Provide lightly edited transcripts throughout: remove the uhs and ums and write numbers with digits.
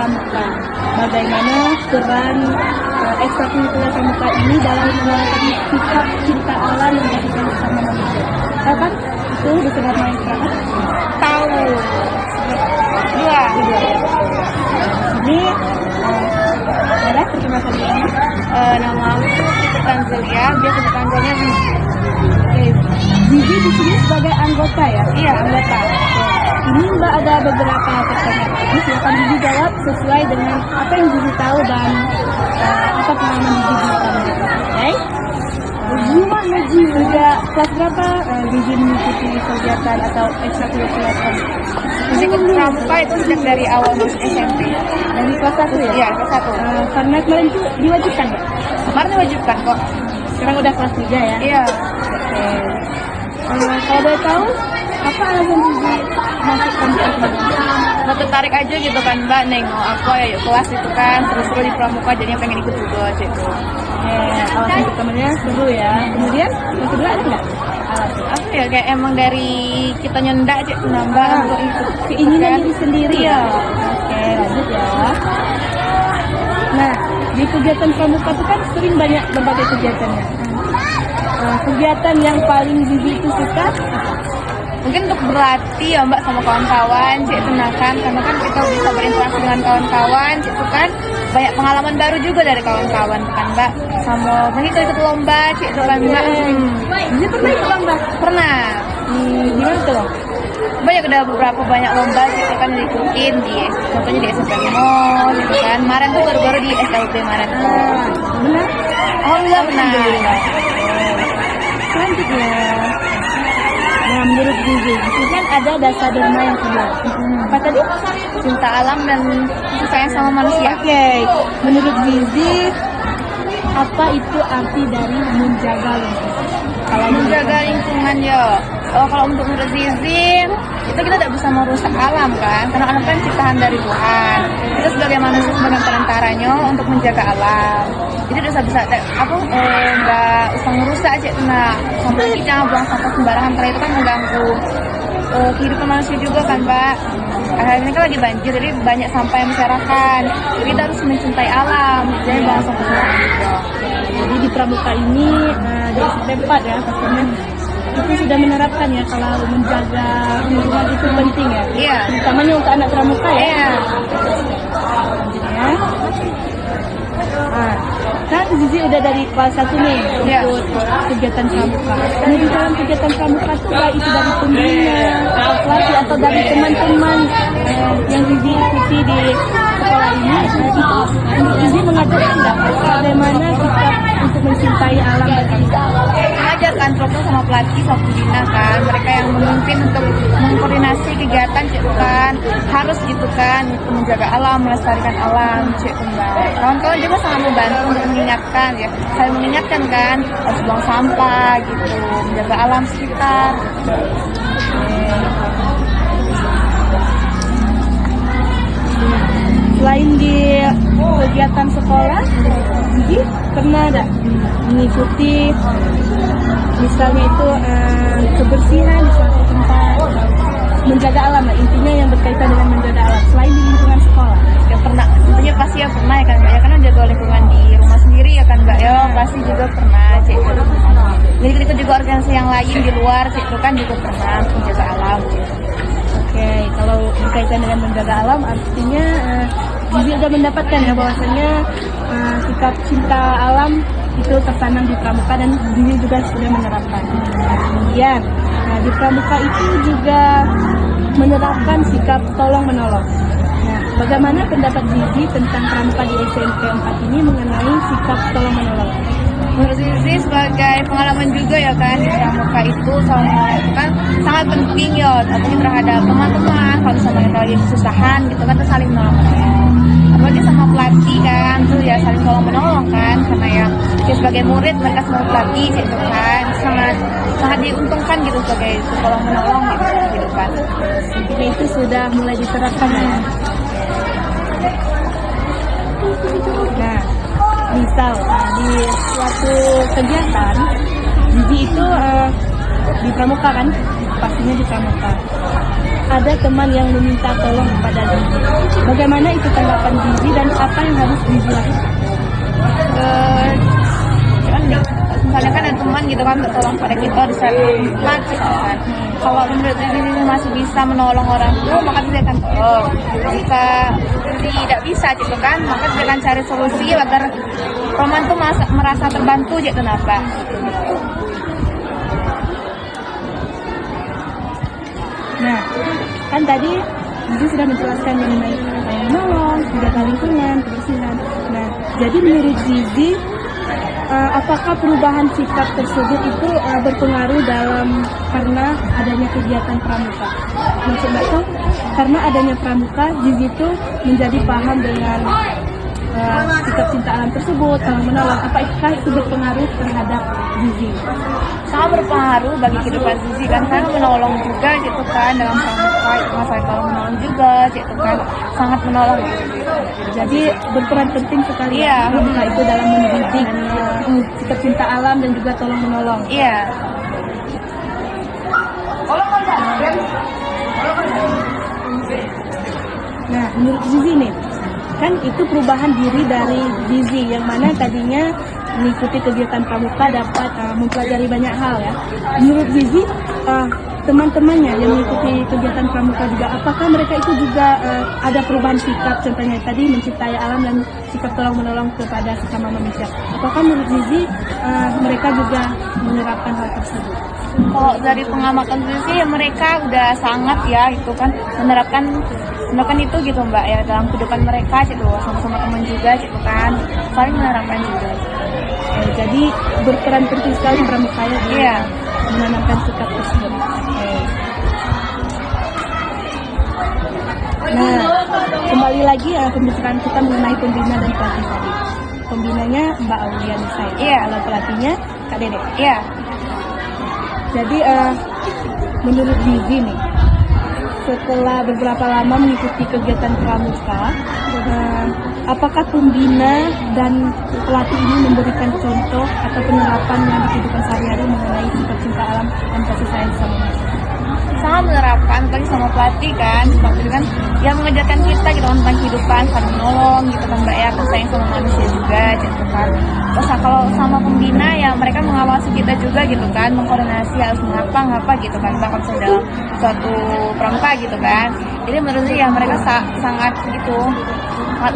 pramuka. Bagaimana peran ekstrakurikuler pramuka ini dalam menerapkan sikap cinta alam yang dilakukan bersama manusia. Tahu kan? Itu disengat main pramuka. Tahu. Dua. Ini ada perkenalkan diri. Nama aku Siti Tanzelia, biasa dipanggilnya Zizi. Oke, Zizi di sini sebagai anggota ya? Iya, anggota. Ini Mbak ada beberapa pertanyaan. Silakan Zizi jawab sesuai dengan apa yang Zizi tahu dan apa pengalaman Zizi di pramuka. Oke? Gimana Zizi? Sejak kelas berapa Zizi mengikuti kegiatan atau ekstrakurikuler pramuka? Ikut pramuka itu sejak dari awal masuk SMP. Dari kelas 1 ya? Iya, kelas 1. Karena kemarin itu diwajibkan ya? Kemarin diwajibkan kok. Sekarang udah kelas 3 ya? Iya. Oke. Kalau boleh tahu, apa alasan Zizi masuk pramuka? Mau tertarik aja gitu kan Mbak, nengok aku ya yuk kelas itu kan, terus seru di pramuka jadinya pengen ikut juga gitu. Oke, alasan pertamanya seru ya. Kemudian yang kedua ada nggak? Alasan Apa ya, kayak emang dari kita nyendak aja nambah untuk ikut keinginan kan. diri sendiri Iya. ya. Oke, lanjut ya. Nah, di kegiatan pramuka itu kan sering banyak berbagai kegiatannya. Kegiatan yang paling Zizi itu suka apa? Mungkin untuk berlatih ya Mbak sama kawan-kawan, cik tenakan, karena kan kita bisa berinteraksi dengan kawan-kawan, cik itu kan banyak pengalaman baru juga dari kawan-kawan kan Mbak. Sama mungkin ikut lomba, cik itu kan Mbak. Zizi pernah ikut lomba? Pernah. Gimana tuh? Banyak udah beberapa banyak lomba gitu kan yang diikutin di contohnya di SMP Mall gitu kan. Kemarin tuh baru-baru di SLB kemarin tuh. Benar? Alhamdulillah pernah. Selanjutnya, nah menurut Zizi, itu kan ada dasar dharma yang kedua. Apa tadi? Cinta alam dan sayang sama manusia. Oke, menurut Zizi, apa itu arti dari menjaga lingkungan? Kalau Menjaga lingkungan ya. Kalau untuk menurut Zizi, itu kita tidak bisa merusak alam kan, karena alam kan ciptaan dari Tuhan. Kita sebagai manusia sebagai perantaranya untuk menjaga alam. Jadi udah bisa nggak usah merusak aja, nah sampai kita buang sampah sembarangan, karena itu kan mengganggu kehidupan manusia juga kan Mbak. Akhirnya kan lagi banjir, jadi banyak sampah yang berserakan. Jadi kita harus mencintai alam, jadi buang sampah sembarangan juga. Jadi di pramuka ini di SMP 4 ya pastinya itu sudah menerapkan ya kalau menjaga lingkungan itu penting ya. Iya. Utamanya untuk anak pramuka ya. Iya. Selanjutnya, kan Zizi udah dari kelas 1 nih Iya. ikut kegiatan pramuka. Nah di dalam kegiatan pramuka itu baik itu dari pembina, atau pelatih atau dari teman-teman yang Zizi ikuti di sekolah ini, itu Zizi mengajarkan nggak bagaimana sikap untuk mencintai alam tadi? Mengajarkan program sama pelatih sama pembina kan, mereka yang memimpin untuk mengkoordinasi kegiatan gitu kan, harus gitu kan untuk menjaga alam, melestarikan alam gitu kan. Kawan-kawan juga sangat membantu untuk mengingatkan ya, saya mengingatkan kan harus buang sampah gitu, menjaga alam sekitar. Selain di kegiatan sekolah, Zizi pernah ada mengikuti misalnya itu kebersihan di suatu tempat, menjaga alam lah, intinya yang berkaitan dengan menjaga alam selain di lingkungan sekolah. Ya pernah, tentunya pasti ya pernah ya kan Mbak ya, karena jaga lingkungan di rumah sendiri ya kan Mbak ya, pasti juga pernah cik. Jadi kita juga organisasi yang lain di luar cik itu kan juga pernah menjaga alam cik. Oke, kalau berkaitan dengan menjaga alam artinya Zizi sudah mendapatkan ya bahwasanya sikap cinta alam itu tertanam di pramuka dan Zizi juga sudah menerapkan. Kemudian di pramuka itu juga menerapkan sikap tolong menolong. Nah, bagaimana pendapat Zizi tentang pramuka di SMP 4 ini mengenai sikap tolong menolong? Menurut Zizi sebagai pengalaman juga ya kan di pramuka itu soalnya kan sangat penting ya, tentunya terhadap teman-teman kalau misalnya kita lagi kesusahan gitu kan kita saling menolong. Apalagi sama pelatih kan tuh ya saling tolong menolong kan, karena ya sebagai murid mereka semua pelatih gitu kan sangat diuntungkan gitu sebagai tolong menolong gitu dalam kehidupan. Intinya itu sudah mulai diterapkan ya. Nah, misal di suatu kegiatan Zizi itu di pramuka kan, pastinya di pramuka. ada teman yang meminta tolong kepada Zizi. Bagaimana itu tanggapan Zizi dan apa yang harus Zizi lakukan? Cuman nih, misalnya kan ada teman gitu kan tolong pada kita di saat tempat gitu kan. Kalau menurut Zizi masih bisa menolong orang itu, maka Zizi akan tolong. Jika tidak bisa gitu kan, maka Zizi akan cari solusi agar Roman tuh merasa terbantu gitu kenapa. Nah, kan tadi Zizi sudah menjelaskan mengenai menolong, menjaga lingkungan, kebersihan. Nah, jadi menurut Zizi, apakah perubahan sikap tersebut itu berpengaruh karena adanya kegiatan pramuka? Maksud Mbak tuh, karena adanya pramuka, Zizi itu menjadi paham dengan sikap cinta alam tersebut, tolong menolong. Apakah itu berpengaruh terhadap Zizi? Sangat berpengaruh bagi kehidupan Zizi kan, karena menolong juga gitu kan dalam pramuka itu masalah tolong menolong juga gitu kan, sangat menolong gitu. Jadi berperan penting sekali Iya. pramuka itu dalam mendidik sikap cinta alam dan juga tolong menolong. Iya. Nah, menurut Zizi nih, kan itu perubahan diri dari Zizi yang mana tadinya mengikuti kegiatan pramuka dapat mempelajari banyak hal ya. Menurut Zizi, teman-temannya yang mengikuti kegiatan pramuka juga, apakah mereka itu juga ada perubahan sikap, contohnya tadi mencintai alam dan sikap tolong menolong kepada sesama manusia? Apakah menurut Zizi mereka juga menerapkan hal tersebut? Kalau dari pengamatan Zizi ya mereka udah sangat ya itu kan menerapkan itu gitu Mbak ya dalam kehidupan mereka gitu, sama-sama teman juga gitu kan, saling menerapkan juga. Jadi berperan penting sekali pramuka ya di Iya. menanamkan sikap tersebut. Nah, kembali lagi pembicaraan kita mengenai pembina dan pelatih tadi. Pembinanya Mbak Aulia Nisa. Iya. Kalau pelatihnya Kak Dede. Iya. Jadi menurut Zizi nih, setelah beberapa lama mengikuti kegiatan pramuka, apakah pembina dan pelatih ini memberikan contoh atau penerapan yang di kehidupan sehari-hari mengenai sikap cinta alam dan kasih sayang sama manusia? Sangat menerapkan tadi sama pelatih kan, seperti itu kan yang mengajarkan kita gitu kan tentang kehidupan, saling menolong gitu kan Mbak ya, sayang sama manusia juga gitu kan. Terus kalau sama pembina ya mereka mengawasi kita juga gitu kan, mengkoordinasi harus ngapa gitu kan, bahkan dalam suatu pramuka gitu kan. Jadi menurut saya ya mereka sangat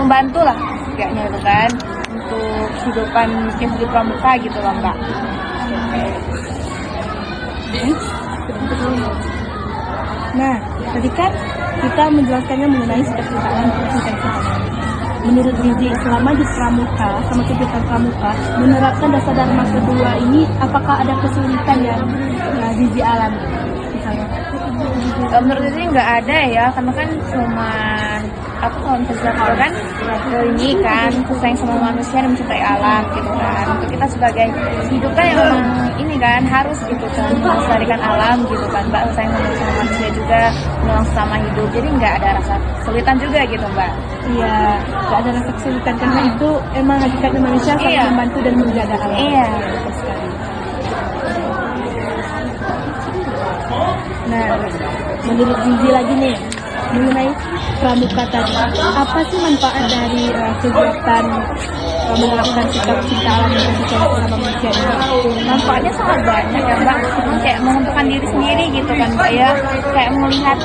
membantu lah kayaknya itu kan untuk kehidupan di pramuka gitu loh Mbak. Nah, tadi kan kita menjelaskannya mengenai sikap cinta alam dan kasih sayang. Menurut Zizi, selama di pramuka, sama kegiatan pramuka, menerapkan dasar dharma kedua ini, apakah ada kesulitan yang Zizi alami? Misalnya? Menurut Zizi nggak ada ya, karena kan cuma kalau misalnya kan ini kan sayang sama manusia dan mencintai alam gitu kan. Untuk kita sebagai hidup kan yang memang ini kan harus gitu kan melestarikan alam gitu kan Mbak, sayang sama manusia juga, menolong sama hidup. Jadi nggak ada rasa kesulitan juga gitu Mbak. Iya, nggak ada rasa kesulitan karena itu emang hakikatnya manusia saling Iya. membantu dan menjaga alam. Iya. Betul sekali. Nah, menurut Zizi lagi nih mengenai pramuka tadi, apa sih manfaat dari kegiatan menerapkan sikap cinta alam dan kasih sayang sama manusia ini? Manfaatnya sangat banyak ya Mbak, kayak menentukan diri sendiri gitu kan Mbak ya, kayak melihat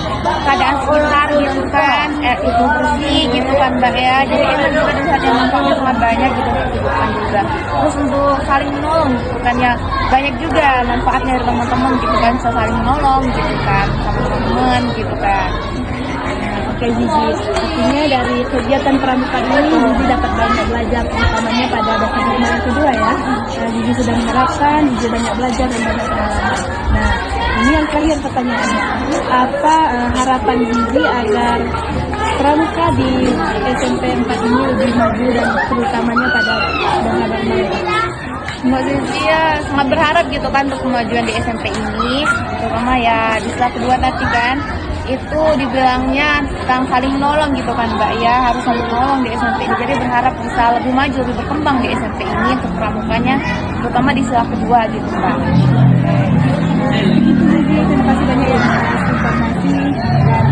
keadaan sekitar gitu kan, itu bersih gitu kan Mbak ya, jadi emang juga dilihat yang manfaatnya sangat banyak gitu untuk kehidupan juga. Terus untuk saling menolong gitu kan ya, banyak juga manfaatnya dari teman-teman gitu kan, bisa saling menolong gitu kan sama teman gitu kan. Oke Zizi, artinya dari kegiatan pramuka ini Zizi dapat banyak belajar, utamanya pada dasar dharma yang kedua ya. Zizi sudah menerapkan, Zizi banyak belajar dan banyak pengalaman. Nah, ini yang terakhir pertanyaannya, apa harapan Zizi agar pramuka di SMP 4 ini lebih maju dan terutamanya pada dasar dharma yang kedua? Mbak Zizi ya sangat berharap gitu kan untuk kemajuan di SMP ini, terutama ya di setelah kedua nanti kan itu dibilangnya tentang saling menolong gitu kan Mbak ya, harus saling menolong di SMP ini. Jadi berharap bisa lebih maju, lebih berkembang di SMP ini untuk pramukanya, terutama di sila kedua gitu Mbak. Begitu Zizi, terima kasih banyak ya atas informasi dan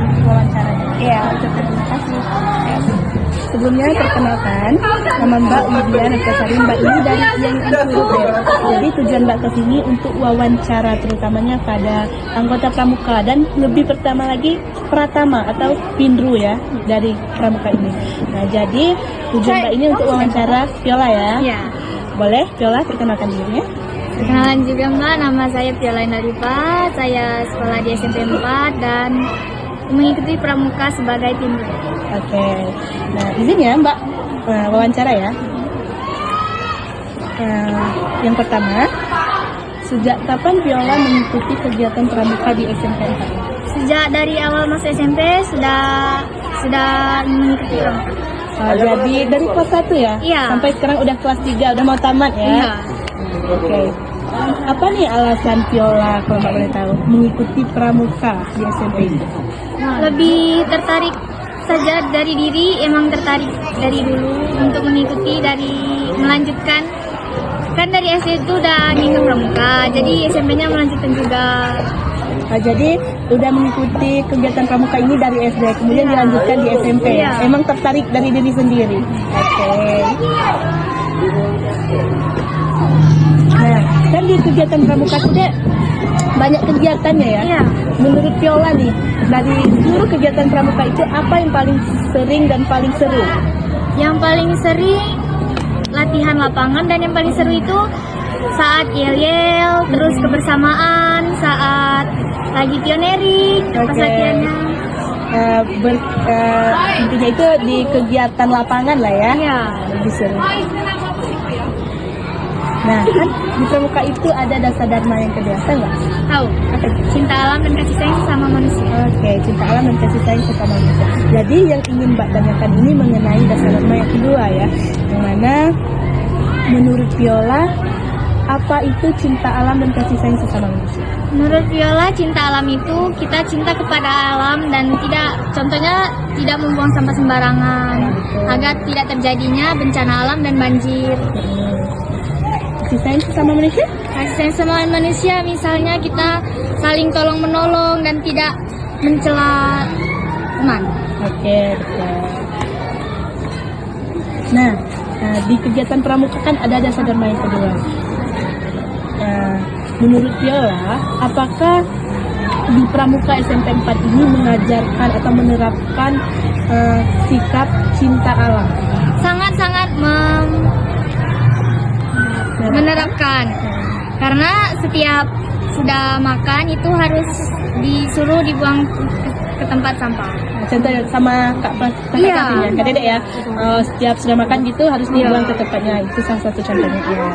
Sebelumnya perkenalkan, nama Mbak Widya Nurkasari. Mbak ini dari yang Insurut ya. Jadi tujuan Mbak ke sini untuk wawancara terutamanya pada anggota pramuka dan lebih pertama lagi pratama atau pindru ya dari pramuka ini. Nah jadi tujuan Mbak ini untuk wawancara Viola ya. Iya. Boleh Viola perkenalkan dirinya? Perkenalan juga Mbak, nama saya Viola Indaripa. Saya sekolah di SMP 4 dan mengikuti pramuka sebagai pindru. Oke, nah izin ya Mbak wawancara ya. Yang pertama, sejak kapan Viola mengikuti kegiatan pramuka di SMP 4? Sejak dari awal masuk SMP sudah mengikuti pramuka. Jadi dari kelas 1 ya? Iya. Sampai sekarang udah kelas 3, udah mau tamat ya? Iya. Oke. Apa nih alasan Viola kalau Mbak boleh tahu mengikuti pramuka di SMP ini? Lebih tertarik saja dari diri, emang tertarik dari dulu untuk mengikuti, dari melanjutkan. Kan dari SD itu udah ngikut pramuka, jadi SMP-nya melanjutkan juga. Nah, jadi udah mengikuti kegiatan pramuka ini dari SD, kemudian Iya. dilanjutkan di SMP. Iya. Emang tertarik dari diri sendiri. Oke. Nah, kan di kegiatan pramuka itu banyak kegiatannya ya. Iya. Menurut Viola nih, dari seluruh kegiatan pramuka itu apa yang paling sering dan paling seru? Yang paling sering latihan lapangan, dan yang paling seru itu saat yel-yel, terus kebersamaan, saat lagi pioneering, pas Oke. latihannya. Intinya itu di kegiatan lapangan lah ya. Iya. Lebih seru. Nah, kan di pramuka itu ada dasar dharma yang kedua, tahu nggak? Tahu, cinta alam dan kasih sayang sama manusia. Oke, cinta alam dan kasih sayang sesama manusia. Jadi yang ingin Mbak tanyakan ini mengenai dasar dharma yang kedua ya, yang mana menurut Viola apa itu cinta alam dan kasih sayang sesama manusia? Menurut Viola, cinta alam itu kita cinta kepada alam dan tidak membuang sampah sembarangan agar tidak terjadinya bencana alam dan banjir. Kasih sayang sesama manusia? Kasih sayang sama manusia, misalnya kita saling tolong menolong dan tidak mencela teman. Oke, betul. Nah, di kegiatan pramuka kan ada dasar dharma yang kedua. Menurut Viola, apakah di pramuka SMP 4 ini mengajarkan atau menerapkan sikap cinta alam? Sangat-sangat menerapkan. Karena setiap sudah makan itu harus disuruh dibuang ke tempat sampah. Contoh sama kakak Iya. ya, Kak Dedek ya. Setiap sudah makan gitu harus dibuang ke tempatnya. Itu salah satu contohnya. Ya.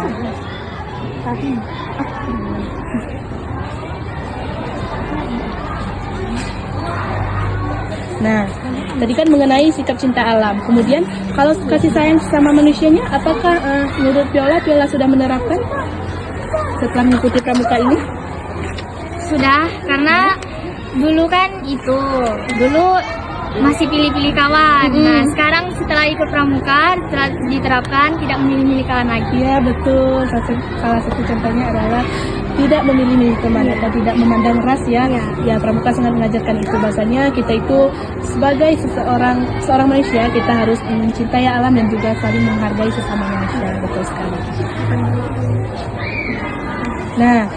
Nah, tadi kan mengenai sikap cinta alam. Kemudian kalau kasih sayang sama manusianya, apakah menurut Viola sudah menerapkan setelah mengikuti pramuka ini? Sudah, karena dulu kan dulu masih pilih-pilih kawan. Nah, sekarang setelah ikut pramuka, setelah diterapkan tidak memilih-milih kawan lagi. Iya betul. Salah satu contohnya adalah tidak memilih teman atau tidak memandang ras ya. Ya pramuka sangat mengajarkan itu, bahasanya kita itu sebagai seorang manusia kita harus mencintai alam dan juga saling menghargai sesama manusia. Betul sekali. Nah,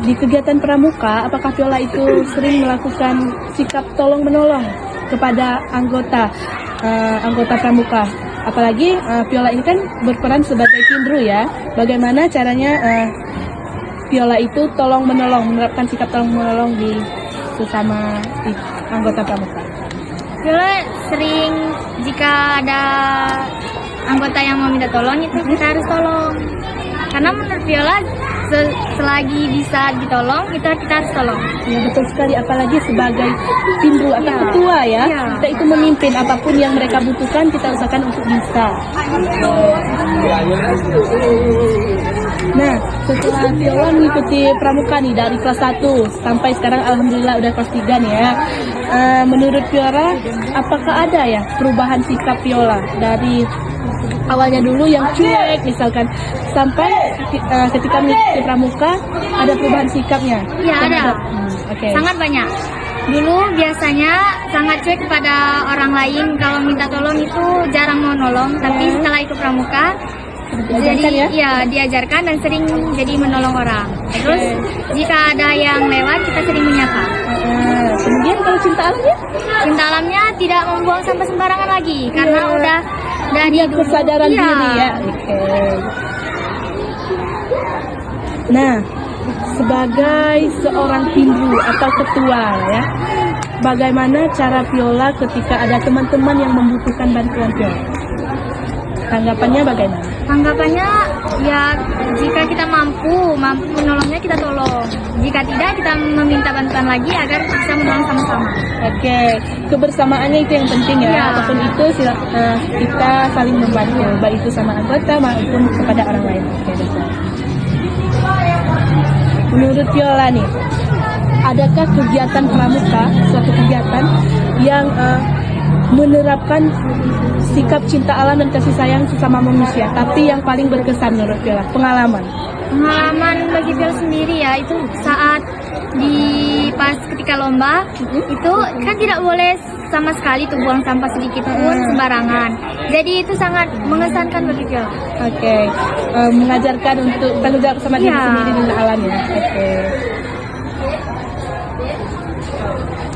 di kegiatan pramuka, apakah Viola itu sering melakukan sikap tolong menolong kepada anggota pramuka? Apalagi Viola ini kan berperan sebagai pindru ya. Bagaimana caranya Viola itu tolong menolong, menerapkan sikap tolong menolong di sesama anggota pramuka? Viola sering, jika ada anggota yang mau minta tolong itu kita harus tolong. Karena menurut Viola selagi bisa ditolong kita harus tolong. Ya betul sekali, apalagi sebagai pindru atau ketua ya. Kita itu memimpin, apapun yang mereka butuhkan kita usahakan untuk bisa. Nah, setelah Viola mengikuti pramuka nih dari kelas 1 sampai sekarang alhamdulillah udah kelas 3 nih ya. Menurut Viola, apakah ada ya perubahan sikap Viola dari awalnya dulu yang cuek misalkan sampai ketika mengikuti pramuka ada perubahan sikapnya? Iya, ada. Oke. Sangat banyak. Dulu biasanya sangat cuek kepada orang lain, kalau minta tolong itu jarang mau nolong, tapi setelah ikut pramuka Diajarkan ya? ya diajarkan dan sering jadi menolong orang. Terus jika ada yang lewat kita sering menyapa. Kemudian kalau cinta alam ya? Cinta alamnya tidak membuang sampah sembarangan lagi karena udah dari Punya kesadaran Iya. diri ya. Oke. Nah, sebagai seorang Hindu atau ketua ya, bagaimana cara Viola ketika ada teman-teman yang membutuhkan bantuan Viola? Tanggapannya bagaimana? Tanggapannya ya jika kita mampu menolongnya kita tolong. Jika tidak kita meminta bantuan lagi agar bisa menolong sama-sama. Oke, kebersamaannya itu yang penting ya. Iya. Apapun itu kita saling membantu, baik itu sama anggota maupun kepada orang lain. Oke, betul. Menurut Viola nih, adakah kegiatan pramuka, suatu kegiatan yang menerapkan sikap cinta alam dan kasih sayang sesama manusia, tapi yang paling berkesan menurut Viola, pengalaman? Pengalaman bagi Viola sendiri ya itu saat pas ketika lomba itu kan tidak boleh sama sekali tuh buang sampah sedikit pun sembarangan. Jadi itu sangat mengesankan bagi Viola. Oke, mengajarkan untuk tanggung jawab sama diri Iya. sendiri dan alam ya. Oke.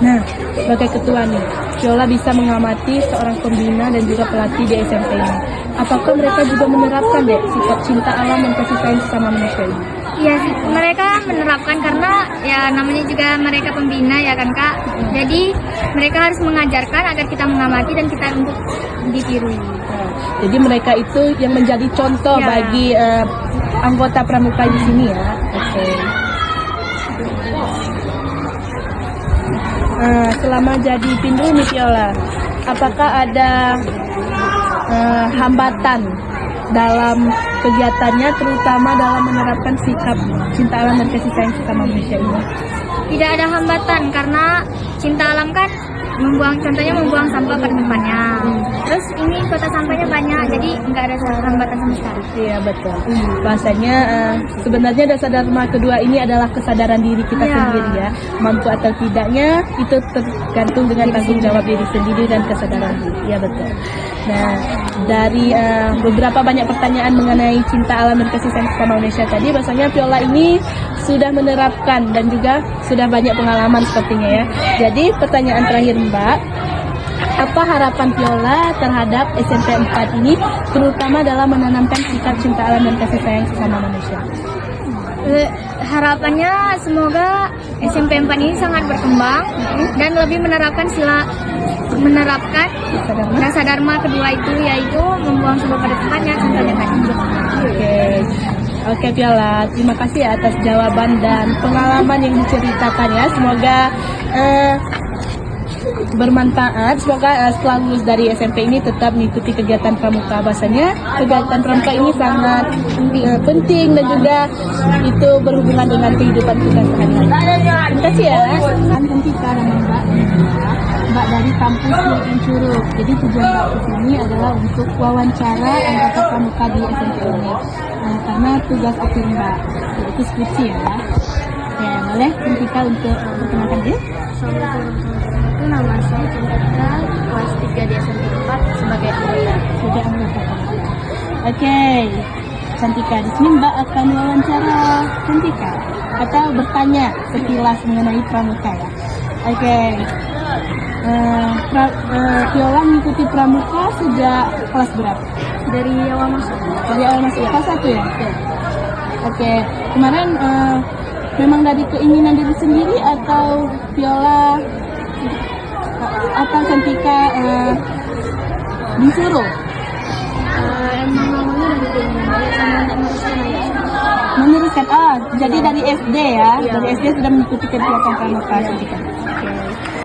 Nah, sebagai ketua nih, Viola bisa mengamati seorang pembina dan juga pelatih di SMP ini. Apakah mereka juga menerapkan deh sikap cinta alam dan kasih sayang sesama manusia ini? Ya, mereka menerapkan karena ya namanya juga mereka pembina ya kan Kak. Jadi mereka harus mengajarkan agar kita mengamati dan kita untuk ditiru. Nah, jadi mereka itu yang menjadi contoh Ya. bagi anggota pramuka di sini ya. Oke. Selama jadi Pindu nih Viola, apakah ada hambatan dalam kegiatannya, terutama dalam menerapkan sikap cinta alam dan kasih sayang sesama manusia ini? Tidak ada hambatan karena cinta alam kan contohnya membuang sampah pada tempatnya. Terus ini kota sampahnya banyak, jadi nggak ada hambatan sama sekali. Iya betul. Bahasanya sebenarnya dasar dharma kedua ini adalah kesadaran diri kita Iya. sendiri ya. Mampu atau tidaknya itu tergantung dengan tanggung jawab diri sendiri dan kesadaran diri. Iya betul. Nah, dari beberapa banyak pertanyaan mengenai cinta alam dan kasih sayang sesama manusia tadi, bahasanya Viola ini sudah menerapkan dan juga sudah banyak pengalaman sepertinya ya. Jadi pertanyaan terakhir Mbak, apa harapan Viola terhadap SMP 4 ini, terutama dalam menanamkan sikap cinta alam dan kasih sayang sesama manusia? Harapannya semoga SMP 4 ini sangat berkembang dan lebih menerapkan rasa dharma kedua itu, yaitu membuang sampah pada tempatnya contohnya tadi. Oke Viola, terima kasih atas jawaban dan pengalaman yang diceritakan ya. Semoga bermanfaat. Semoga setelah lulus dari SMP ini tetap mengikuti kegiatan pramuka. Bahasanya kegiatan pramuka ini sangat penting dan juga itu berhubungan dengan kehidupan kita sehari-hari. Terima kasih ya. Kan kita nama Mbak dari kampus Sultan Curug. Jadi tujuan Mbak ke sini adalah untuk wawancara anggota pramuka di SMP ini. Karena tugas akhir Mbak itu skripsi ya. Ya boleh kita untuk perkenalkan diri. Itu nama saya Cantika, kelas 3 di SMP 4 sebagai anggota. Sudah anggota. Oke, Cantika, di sini Mbak akan wawancara Cantika atau bertanya sekilas mengenai pramuka ya. Oke. Viola mengikuti pramuka sejak kelas berapa? Dari awal masuk. Dari awal masuk kelas 1 ya? Oke. Kemarin memang dari keinginan diri sendiri atau Viola atau Cantika disuruh? Emang awalnya dari keinginan sama untuk meneruskan aja. Meneruskan, jadi dari SD ya? Dari SD sudah mengikuti kegiatan pramuka Cantika.